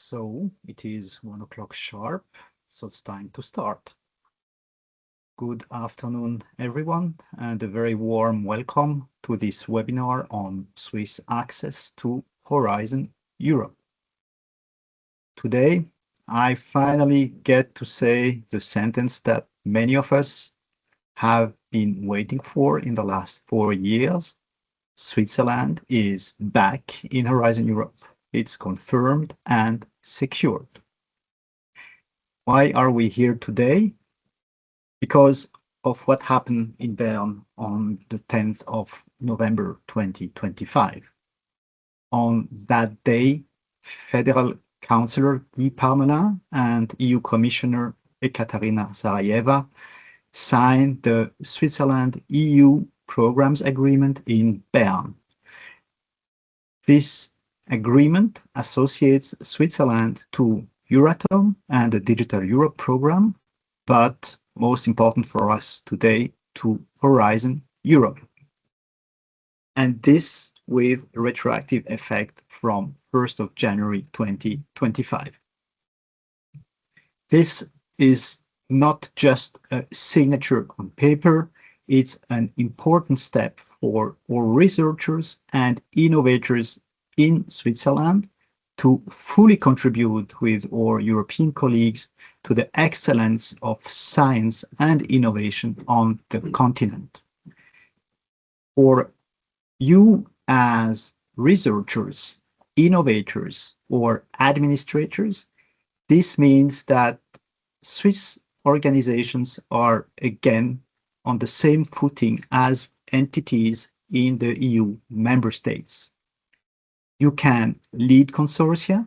So it is 1 o'clock sharp, so it's time to start. Good afternoon, everyone, and a very warm welcome to this webinar on Swiss access to Horizon Europe. Today, I finally get to say the sentence that many of us have been waiting for in the last 4 years. Switzerland is back in Horizon Europe. It's confirmed and secured. Why are we here today? Because of what happened in Bern on the 10th of November 2025. On that day, Federal Councillor Guy Parmelin and EU Commissioner Ekaterina Zarayeva signed the Switzerland-EU Programs Agreement in Bern. This agreement associates Switzerland to Euratom and the Digital Europe program, but most important for us today, to Horizon Europe. And this with retroactive effect from 1st of January 2025. This is not just a signature on paper, it's an important step for all researchers and innovators in Switzerland to fully contribute with our European colleagues to the excellence of science and innovation on the continent. For you as researchers, innovators, or administrators, this means that Swiss organizations are again on the same footing as entities in the EU member states. You can lead consortia,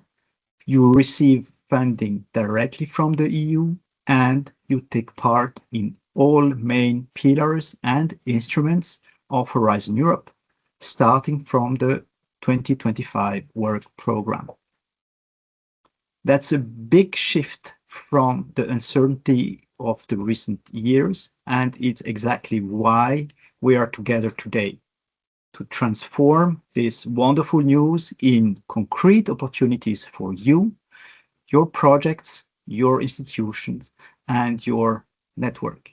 you receive funding directly from the EU, and you take part in all main pillars and instruments of Horizon Europe, starting from the 2025 work program. That's a big shift from the uncertainty of the recent years, and it's exactly why we are together today, to transform this wonderful news in concrete opportunities for you, your projects, your institutions, and your network.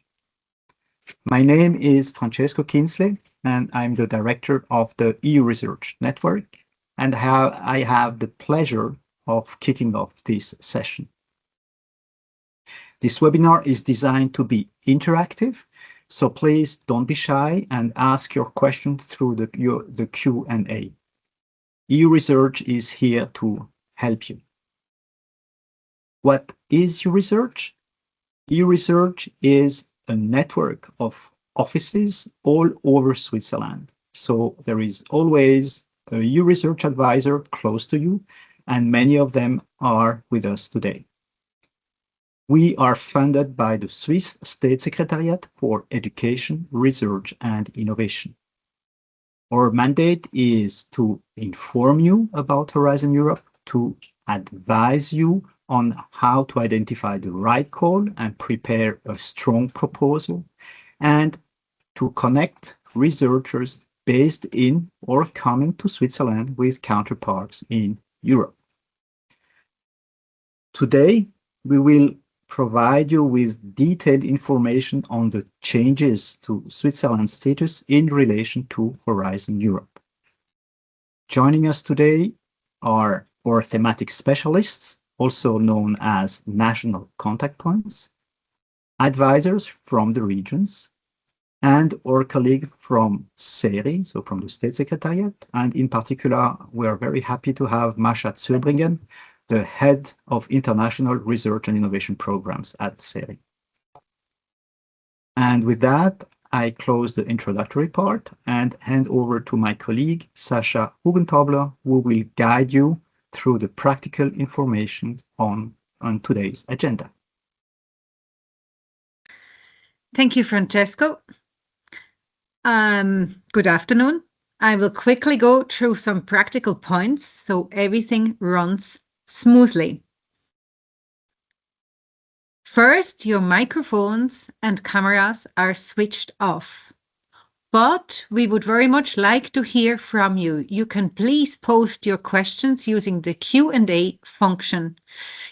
My name is Francesco Kinsley, and I'm the director of the EU Research Network, and I have the pleasure of kicking off this session. This webinar is designed to be interactive, so please don't be shy and ask your question through the Q&A. EU Research is here to help you. What is EU Research? EU Research is a network of offices all over Switzerland. So there is always a EU Research advisor close to you, and many of them are with us today. We are funded by the Swiss State Secretariat for Education, Research and Innovation. Our mandate is to inform you about Horizon Europe, to advise you on how to identify the right call and prepare a strong proposal, and to connect researchers based in or coming to Switzerland with counterparts in Europe. Today, we will provide you with detailed information on the changes to Switzerland's status in relation to Horizon Europe. Joining us today are our thematic specialists, also known as national contact points, advisors from the regions, and our colleague from SERI, so from the State Secretariat. And in particular, we are very happy to have Masha Zöbringen, the head of international research and innovation programs at SERI. And with that, I close the introductory part and hand over to my colleague, Sascha Hugenthaubler, who will guide you through the practical information on today's agenda. Thank you, Francesco. Good afternoon. I will quickly go through some practical points so everything runs smoothly. First, your microphones and cameras are switched off. but we would very much like to hear from you. You can please post your questions using the Q&A function.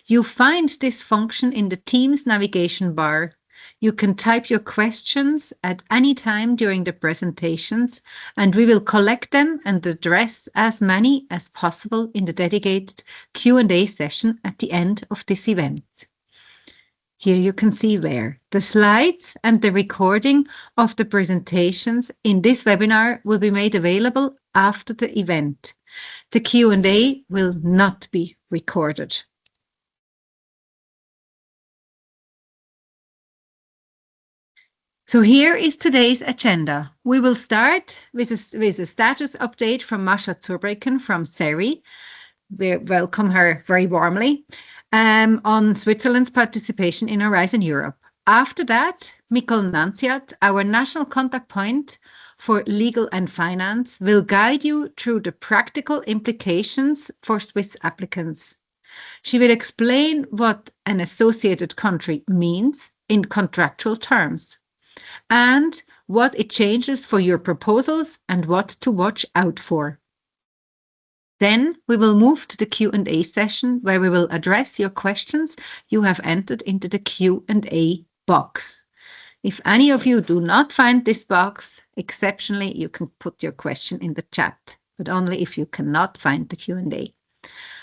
You find this function in the Teams navigation bar. You can type your questions at any time during the presentations, and we will collect them and address as many as possible in the dedicated Q&A session at the end of this event. Here you can see where the slides and the recording of the presentations in this webinar will be made available after the event. The Q&A will not be recorded. So here is today's agenda. We will start with a status update from Mascha Zurbriggen from CERI. We welcome her very warmly. On Switzerland's participation in Horizon Europe. After that, Mikkel Nanciat, our national contact point for legal and finance, will guide you through the practical implications for Swiss applicants. She will explain what an associated country means in contractual terms and what it changes for your proposals and what to watch out for. Then we will move to the Q&A session where we will address your questions you have entered into the Q&A box. If any of you do not find this box, exceptionally, you can put your question in the chat, but only if you cannot find the Q&A.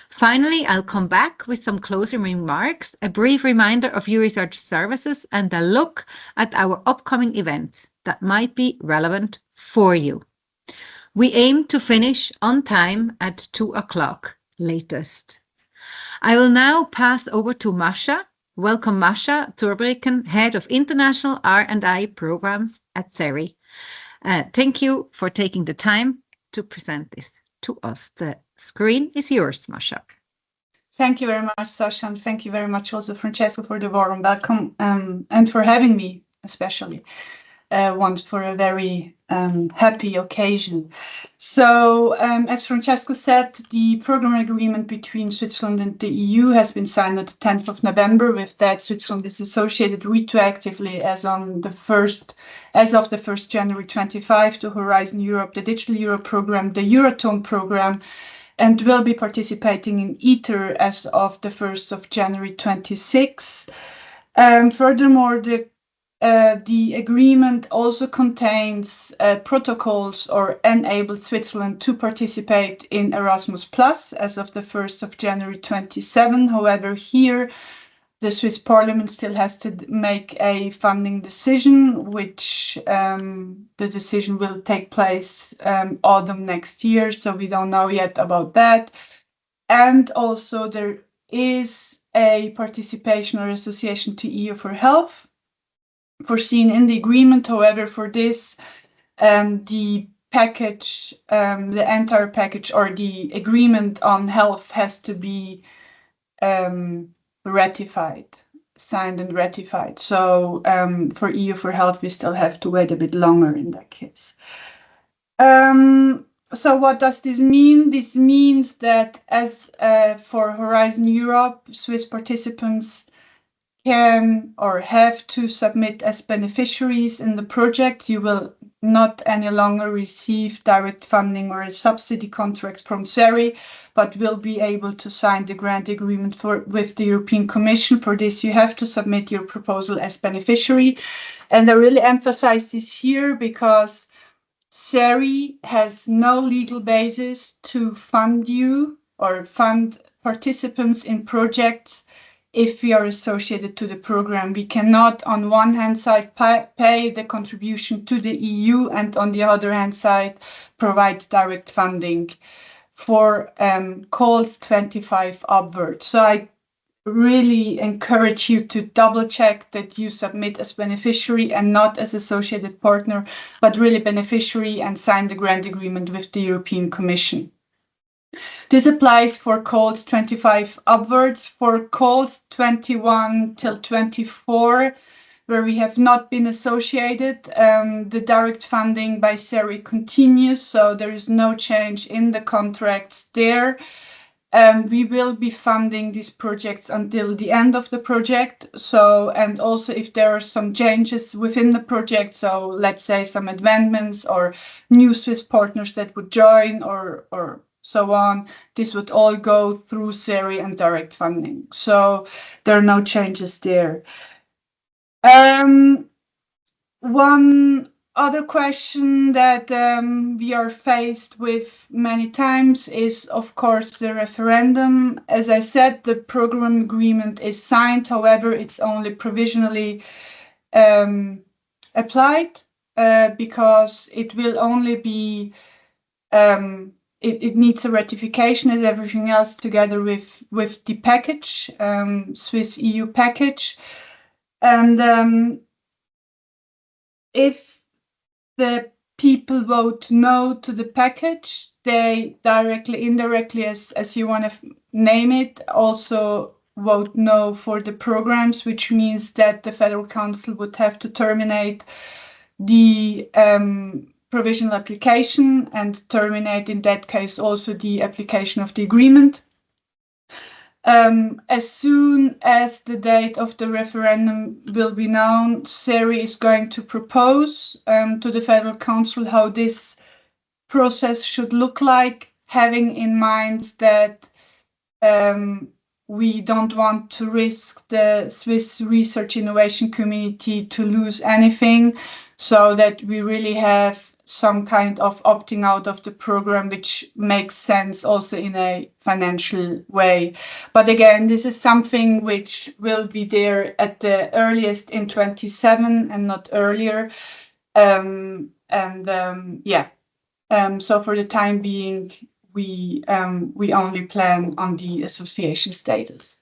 Finally, I'll come back with some closing remarks, a brief reminder of Euresearch services, and a look at our upcoming events that might be relevant for you. We aim to finish on time at 2 o'clock latest. I will now pass over to Mascha. Welcome, Mascha Zurbriggen, Head of International R&I Programs at CERI. Thank you for taking the time to present this to us. The screen is yours, Mascha. Thank you very much, Sasha, and thank you very much also, Francesco, for the warm welcome and for having me, especially once for a very happy occasion. So, as Francesco said, the program agreement between Switzerland and the EU has been signed on the 10th of November. With that, Switzerland is associated retroactively as of the 1st January 25 to Horizon Europe, the Digital Europe program, the Euratom program, and will be participating in ITER as of the 1st of January 26. Furthermore, the agreement also contains protocols or enables Switzerland to participate in Erasmus Plus as of the 1st of January 27. However, here the Swiss Parliament still has to make a funding decision, which the decision will take place autumn next year. So we don't know yet about that. And also there is a participation or association to EU for Health foreseen in the agreement. However, for this, the package, the entire package or the agreement on health has to be signed and ratified. So for EU for Health, we still have to wait a bit longer in that case. So what does this mean? This means that as for Horizon Europe, Swiss participants can or have to submit as beneficiaries in the project. You will not any longer receive direct funding or a subsidy contract from CERI, but will be able to sign the grant agreement with the European Commission. For this, you have to submit your proposal as beneficiary. And I really emphasize this here because CERI has no legal basis to fund you or fund participants in projects if we are associated to the program. We cannot, on one hand side, pay the contribution to the EU and on the other hand side, provide direct funding for calls 25 upwards. So I really encourage you to double check that you submit as beneficiary and not as associated partner, but really beneficiary and sign the grant agreement with the European Commission. This applies for calls 25 upwards. For calls 21 till 24, where we have not been associated, the direct funding by CERI continues, so there is no change in the contracts there. we will be funding these projects until the end of the project. So, and also if there are some changes within the project, so let's say some amendments or new Swiss partners that would join or so on, this would all go through SERI and direct funding. So there are no changes there. One other question that we are faced with many times is, of course, the referendum. As I said, the program agreement is signed. However, it's only provisionally applied because it will only be, it needs a ratification as everything else together with the package, Swiss EU package. And if the people vote no to the package, they directly, indirectly, as you want to name it, also vote no for the programs, which means that the Federal Council would have to terminate the provisional application and terminate, in that case, also the application of the agreement. As soon as the date of the referendum will be known, SERI is going to propose to the Federal Council how this process should look like, having in mind that we don't want to risk the Swiss research innovation community to lose anything, so that we really have some kind of opting out of the program, which makes sense also in a financial way. But again, this is something which will be there at the earliest in 27 and not earlier. So for the time being, we only plan on the association status.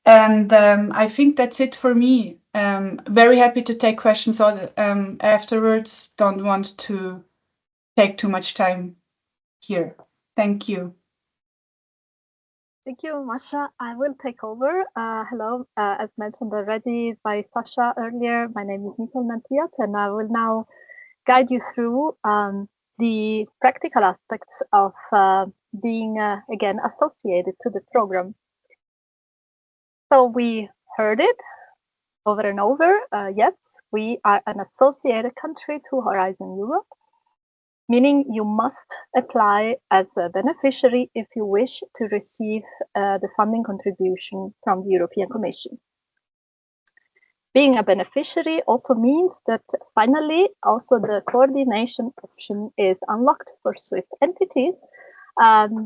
And I think that's it for me. Very happy to take questions afterwards. Don't want to take too much time here. Thank you. Thank you, Masha. I will take over. Hello, as mentioned already by Sasha earlier, my name is Nicole Nantiat, and I will now guide you through the practical aspects of being, again, associated to the program. So we heard it over and over. Yes, we are an associated country to Horizon Europe, meaning you must apply as a beneficiary if you wish to receive the funding contribution from the European Commission. Being a beneficiary also means that finally also the coordination option is unlocked for Swiss entities,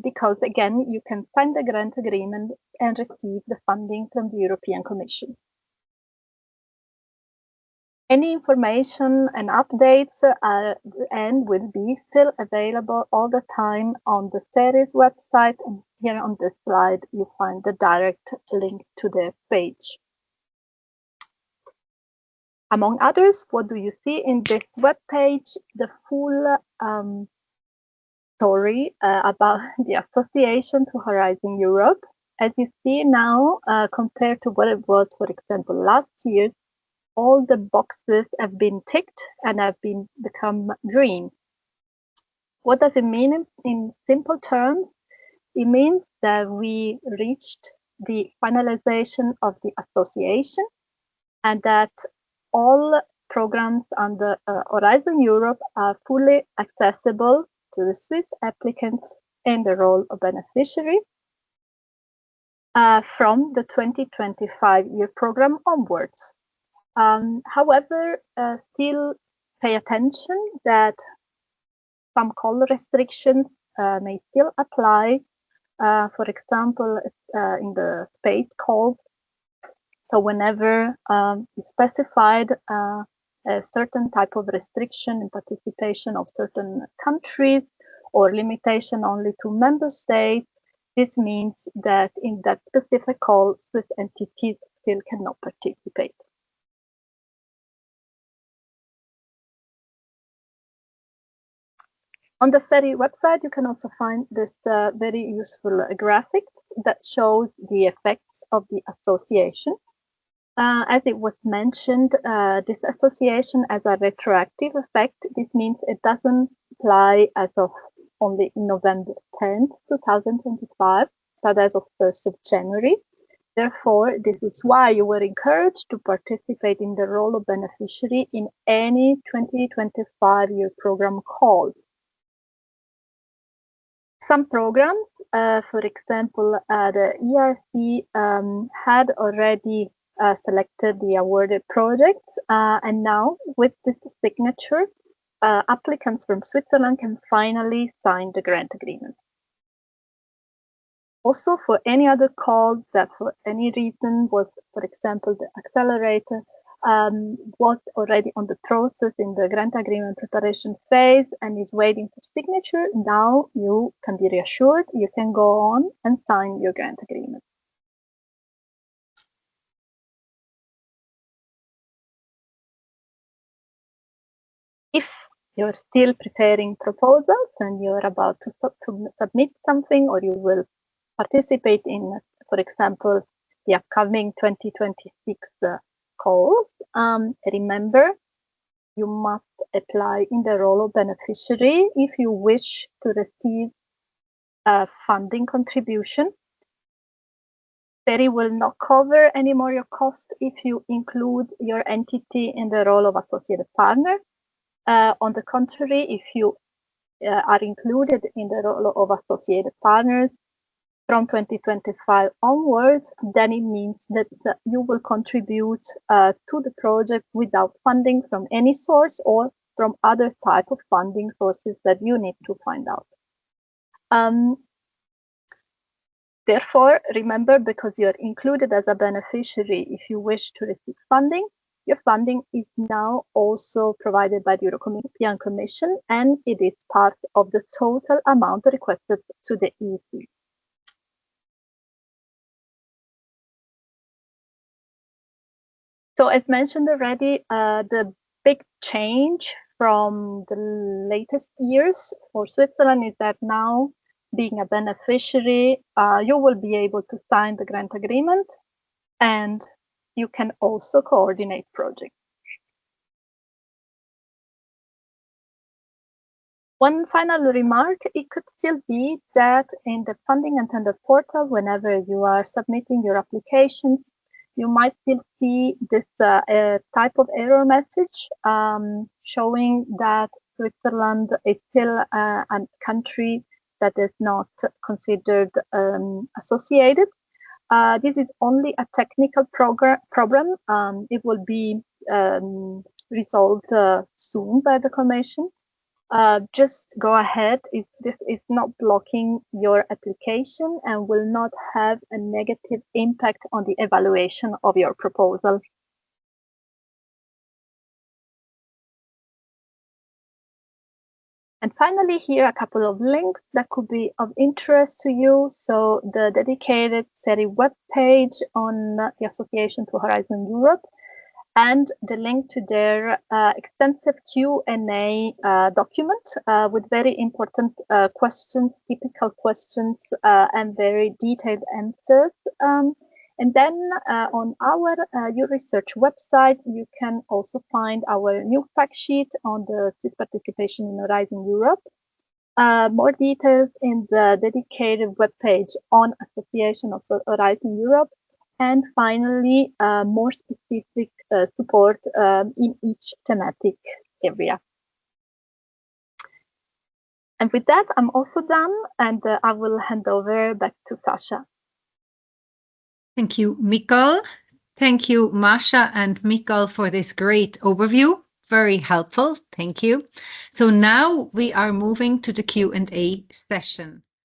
because again, you can sign the grant agreement and receive the funding from the European Commission. Any information and updates and will be still available all the time on the SERI's website. And here on this slide, you find the direct link to the page. Among others, what do you see in this web page? The full story about the association to Horizon Europe. As you see now, compared to what it was, for example, last year, all the boxes have been ticked and have become green. What does it mean in simple terms? It means that we reached the finalization of the association and that all programs under Horizon Europe are fully accessible to the Swiss applicants in the role of beneficiary from the 2025-year program onwards. However, still pay attention that some call restrictions may still apply. For example, in the space calls. So whenever it's specified a certain type of restriction in participation of certain countries or limitation only to member states, this means that in that specific call, Swiss entities still cannot participate. On the SERI website, you can also find this very useful graphic that shows the effects of the association. As it was mentioned, this association has a retroactive effect. This means it doesn't apply as of only November 10th, 2025, started as of 1st of January. Therefore, this is why you were encouraged to participate in the role of beneficiary in any 2025-year program called. Some programs, for example, the ERC had already selected the awarded projects, and now with this signature, applicants from Switzerland can finally sign the grant agreement. Also, for any other calls that for any reason was, for example, the accelerator was already on the process in the grant agreement preparation phase and is waiting for signature, now you can be reassured, you can go on and sign your grant agreement. If you're still preparing proposals and you're about to submit something, or you will participate in, for example, the upcoming 2026 calls, remember, you must apply in the role of beneficiary if you wish to receive a funding contribution. FERI will not cover any more your cost if you include your entity in the role of associated partner. On the contrary, if you are included in the role of associated partners from 2025 onwards, then it means that you will contribute to the project without funding from any source or from other type of funding sources that you need to find out. Therefore, remember, because you're included as a beneficiary, if you wish to receive funding, your funding is now also provided by the European Commission, and it is part of the total amount requested to the EC. So as mentioned already, the big change from the latest years for Switzerland is that now, being a beneficiary, you will be able to sign the grant agreement, and you can also coordinate projects. One final remark, it could still be that in the funding and tender portal, whenever you are submitting your applications, you might still see this type of error message showing that Switzerland is still a country that is not considered associated. This is only a technical problem. It will be resolved soon by the Commission. Just go ahead if this is not blocking your application and will not have a negative impact on the evaluation of your proposal. And finally, here are a couple of links that could be of interest to you. So the dedicated SERI webpage on the Association to Horizon Europe, and the link to their extensive Q&A document with very important questions, typical questions, and very detailed answers. And then on our Research website, you can also find our new fact sheet on the Swiss participation in Horizon Europe. More details in the dedicated webpage on Association of Horizon Europe. And finally, more specific support in each thematic area. And with that, I'm also done, and I will hand over back to Sasha. Thank you, Mikkel. Thank you, Masha and Mikkel, for this great overview. Very helpful. Thank you. So now we are moving to the Q&A session.